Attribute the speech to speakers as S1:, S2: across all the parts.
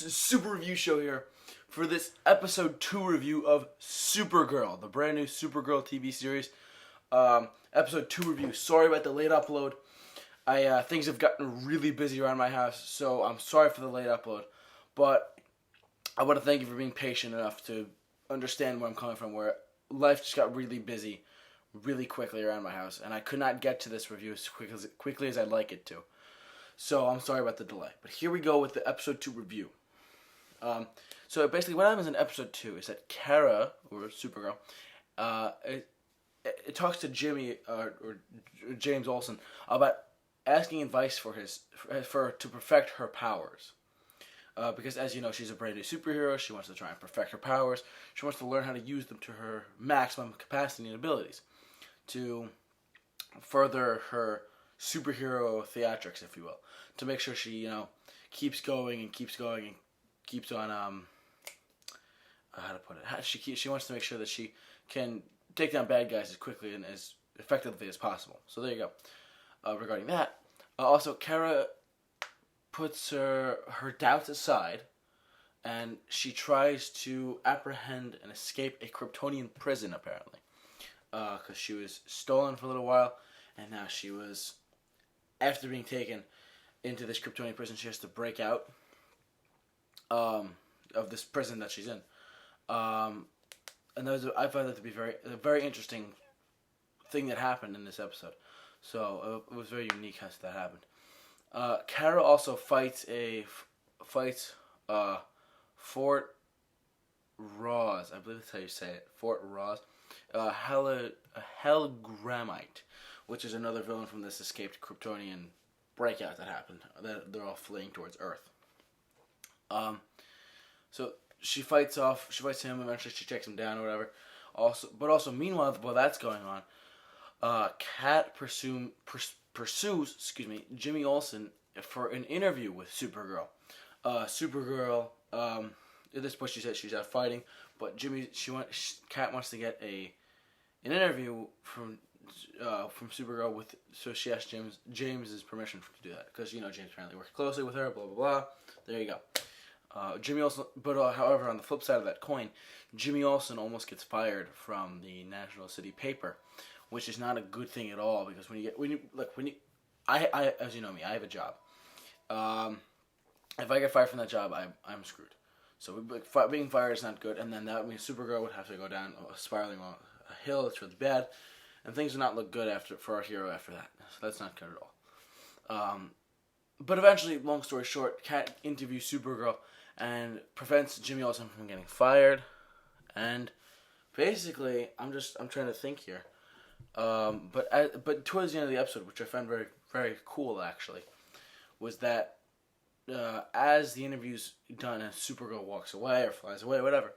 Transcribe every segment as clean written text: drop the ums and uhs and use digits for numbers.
S1: Super Review Show here for this episode 2 review of SuperGirl, the brand new SuperGirl TV series. Episode 2 review. Sorry about the late upload. Things have gotten really busy around my house, so I'm sorry for the late upload. But I want to thank you for being patient enough to understand where I'm coming from, where life just got really busy really quickly around my house, and I could not get to this review as quickly as I'd like it to. So I'm sorry about the delay. But here we go with the episode 2 review. So basically what happens in episode 2 is that Kara, or Supergirl, it talks to Jimmy, or James Olsen, about asking advice for to perfect her powers. Because as you know, she's a brand new superhero. She wants to try and perfect her powers. She wants to learn how to use them to her maximum capacity and abilities to further her superhero theatrics, if you will, to make sure she, keeps going and keeps on, how to put it, she wants to make sure that she can take down bad guys as quickly and as effectively as possible. So there you go. Regarding that, also Kara puts her doubts aside, and she tries to apprehend and escape a Kryptonian prison, apparently, because she was stolen for a little while, and now she was, after being taken into this Kryptonian prison, she has to break out of this prison that she's in. And I found that to be a very interesting thing that happened in this episode. So it was very unique how that happened. Kara also fights Fort Ross. I believe that's how you say it. Fort Ross. Hellgramite, which is another villain from this escaped Kryptonian breakout that happened. They're all fleeing towards Earth. So she fights him. Eventually, she takes him down or whatever. Also, meanwhile, while that's going on, Kat pursues Jimmy Olsen for an interview with Supergirl. Supergirl. At this point, she said she's out fighting, but Kat wants to get an interview from Supergirl so she asked James's permission to do that, because James apparently works closely with her. Blah blah blah. There you go. Jimmy Olsen, but however, on the flip side of that coin, Jimmy Olsen almost gets fired from the National City paper, which is not a good thing at all, because I as you know me, I have a job. If I get fired from that job, I'm screwed. So being fired is not good, and then that means Supergirl would have to go down spiraling on a hill. It's really bad, and things would not look good for our hero after that. So that's not good at all. But eventually, long story short, Kat interviews Supergirl and prevents Jimmy Olsen from getting fired. And basically, I'm trying to think here. But towards the end of the episode, which I found very, very cool actually, was that as the interview's done and Supergirl walks away or flies away, whatever,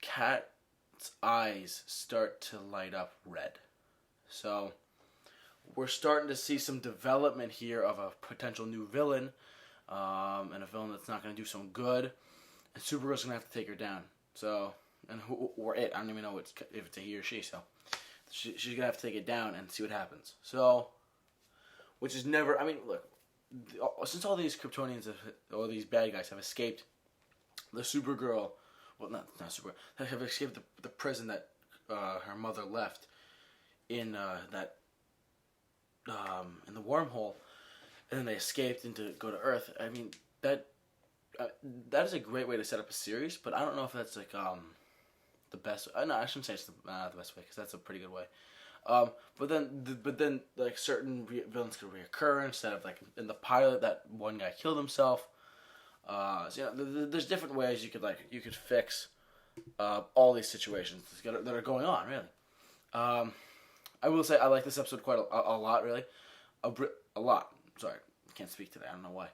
S1: Kat's eyes start to light up red. So we're starting to see some development here of a potential new villain, and a villain that's not going to do some good, and Supergirl's going to have to take her down. So, or it, I don't even know if it's a he or she, so she's going to have to take it down and see what happens. So, which is never, look, since all these Kryptonians, all these bad guys have escaped the Supergirl, well, not Supergirl, have escaped the prison that her mother left in in the wormhole, and then they escaped and to go to Earth. That is a great way to set up a series, but I don't know if that's the best. No, I shouldn't say it's the best way, because that's a pretty good way. But then like certain villains could reoccur instead of, like, in the pilot that one guy killed himself. So there's different ways you could fix all these situations that are going on, really. I will say I like this episode quite a lot, really. A lot. Sorry, I can't speak today. I don't know why.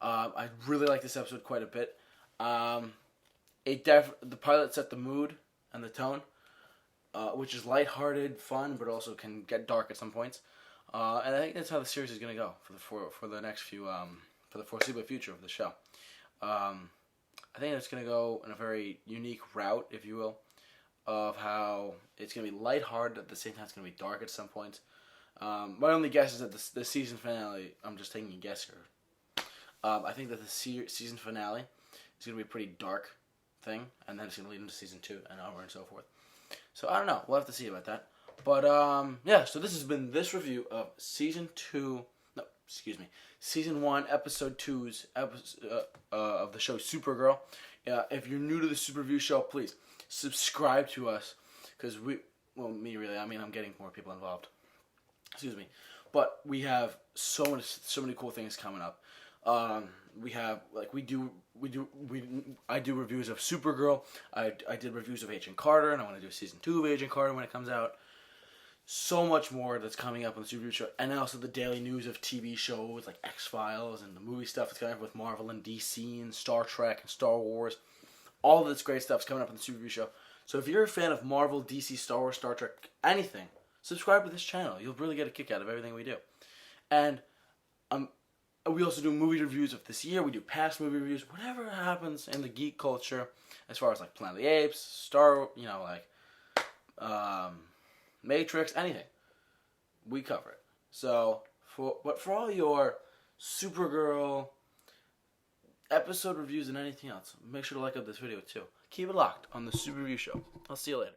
S1: I really like this episode quite a bit. The pilot set the mood and the tone, which is lighthearted, fun, but also can get dark at some points. And I think that's how the series is going to go for the next few for the foreseeable future of the show. I think it's going to go in a very unique route, if you will, of how it's going to be lighthearted at the same time it's going to be dark at some points. My only guess is that the season finale, I'm just taking a guess here. I think that the season finale it's going to be a pretty dark thing, and then it's going to lead into season 2 and onward and so forth. So I don't know. We'll have to see about that. But yeah. So this has been this review of season 1, episode 2's of the show Supergirl. If you're new to the Super Review Show, please subscribe to us, because me really. I mean, I'm getting more people involved. Excuse me. But we have so many cool things coming up. We have, like, I do reviews of Supergirl. I did reviews of Agent Carter, and I want to do season 2 of Agent Carter when it comes out. So much more that's coming up on the Super Review Show, and also the daily news of TV shows like X-Files and the movie stuff that's coming up with Marvel and DC and Star Trek and Star Wars. All of this great stuff's coming up on the Super Review Show. So if you're a fan of Marvel, DC, Star Wars, Star Trek, anything, subscribe to this channel. You'll really get a kick out of everything we do. And we also do movie reviews of this year. We do past movie reviews, whatever happens in the geek culture, as far as like Planet of the Apes, Matrix, anything. We cover it. So, for all your Supergirl episode reviews and anything else, make sure to like up this video too. Keep it locked on the Super Review Show. I'll see you later.